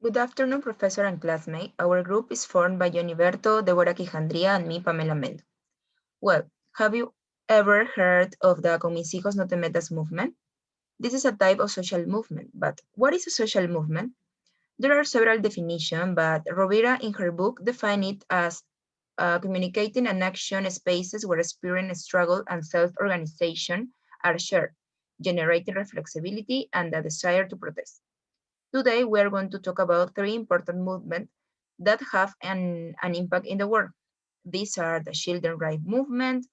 Good afternoon, professor and classmate. Our group is formed by Joniberto, Deborah Quijandría, and me, Pamela Mendo. Well, have you ever heard of the Con mis hijos no te metas movement? This is a type of social movement, but what is a social movement? There are several definitions, but Rovira in her book defined it as communicating and action spaces where experience, struggle, and self-organization are shared, generating reflexibility and the desire to protest. Today, we are going to talk about three important movements that have an impact in the world. These are the Children's Rights Movement,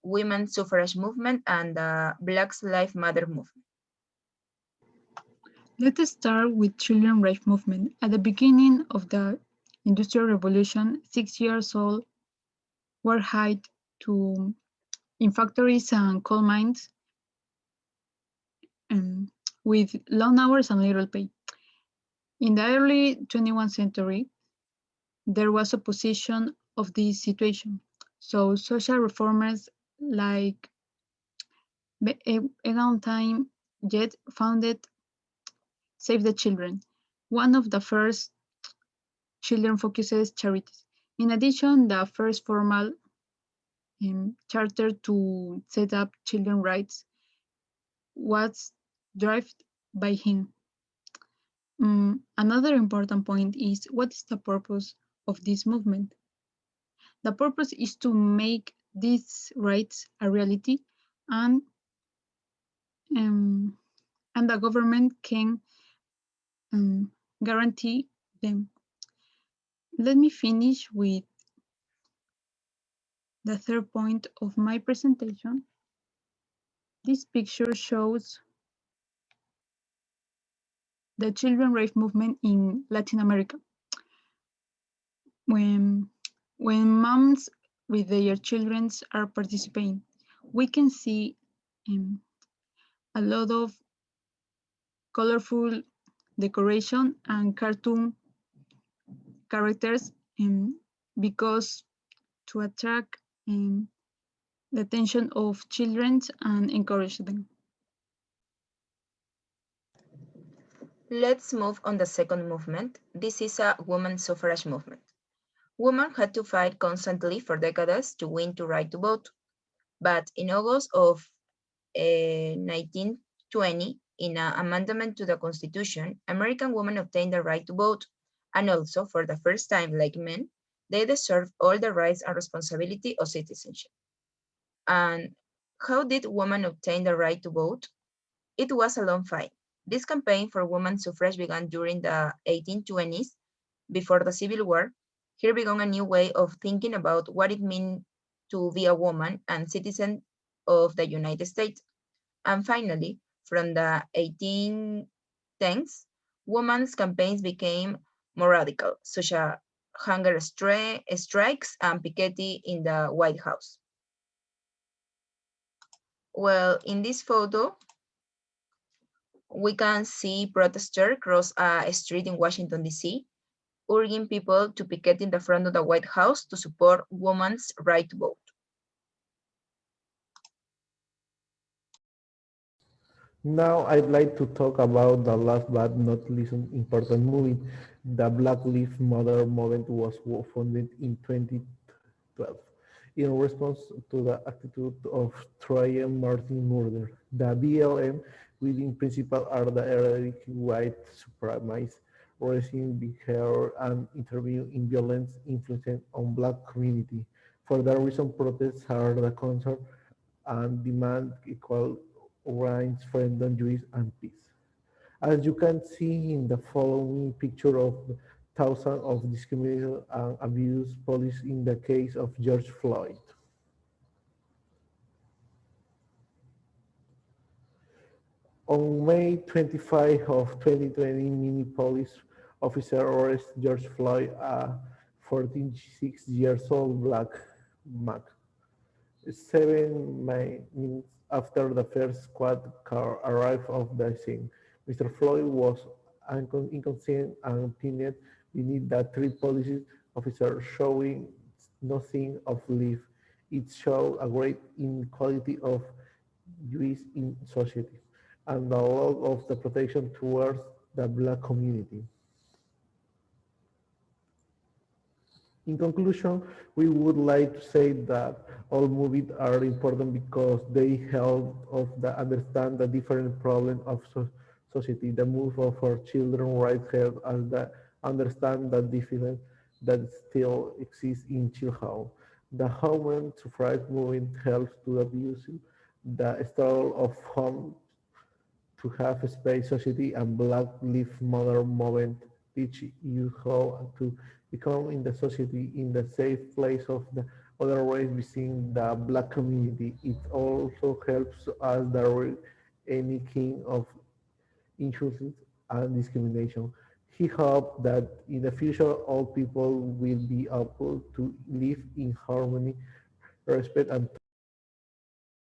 Women's Suffrage Movement, and the Black Lives Matter Movement. Let us start with children's rights movement. At the beginning of the Industrial Revolution, 6 years old were hired to in factories and coal mines um, with long hours and little pay. In the early 21st century, there was opposition of this situation. So social reformers like Eglantyne Jett founded Save the Children, one of the first children-focused charities. In addition, the first formal charter to set up children's rights was drafted by him. Another important point is what is the purpose of this movement? The purpose is to make these rights a reality and um, and the government can guarantee them. Let me finish with the third point of my presentation. This picture shows the children rights movement in Latin America. When, when moms with their children are participating, we can see a lot of colorful decoration and cartoon characters because to attract the attention of children and encourage them. Let's move on the second movement. This is a women's suffrage movement. Women had to fight constantly for decades to win the right to vote. But in August of 1920, in an amendment to the Constitution, American women obtained the right to vote, and also, for the first time, like men, they deserve all the rights and responsibility of citizenship. And how did women obtain the right to vote? It was a long fight. This campaign for women's suffrage began during the 1820s, before the Civil War. Here began a new way of thinking about what it meant to be a woman and citizen of the United States. And finally, from the 1810s, women's campaigns became more radical, such as hunger strikes and picketing in the White House. Well, in this photo, we can see protesters cross a street in Washington, D.C., urging people to picket in the front of the White House to support women's right to vote. Now I'd like to talk about the last but not least important movement. The Black Lives Matter movement was founded in 2012 in response to the attitude of Trayvon Martin murder. The BLM leading principles are the eradic white supremacist racist behavior and intervene in violence influence on black community. For that reason, protests are the concern and demand equal rights, freedom, justice, and peace. As you can see in the following picture of thousands of discrimination and abuse police in the case of George Floyd. On May 25 of 2020, Minneapolis officer arrested George Floyd, a 46 years old black man. 7 minutes after the first squad car arrived at the scene, Mr. Floyd was inconscient and pinned beneath the three police officers, showing no sign of life. It showed a great inequality of Jews in society and the lack of the protection towards the Black community. In conclusion, we would like to say that all movies are important because they help us understand the different problems of society. The move of our children rights help us understand the difference that still exists in childhood. The human suffrage movement helps to abuse the struggle of home to have a space society and Black Lives Matter movement teach you how to become in the society in the safe place of the other race within the Black community. It also helps us direct any kind of injustice and discrimination. He hoped that in the future all people will be able to live in harmony, respect and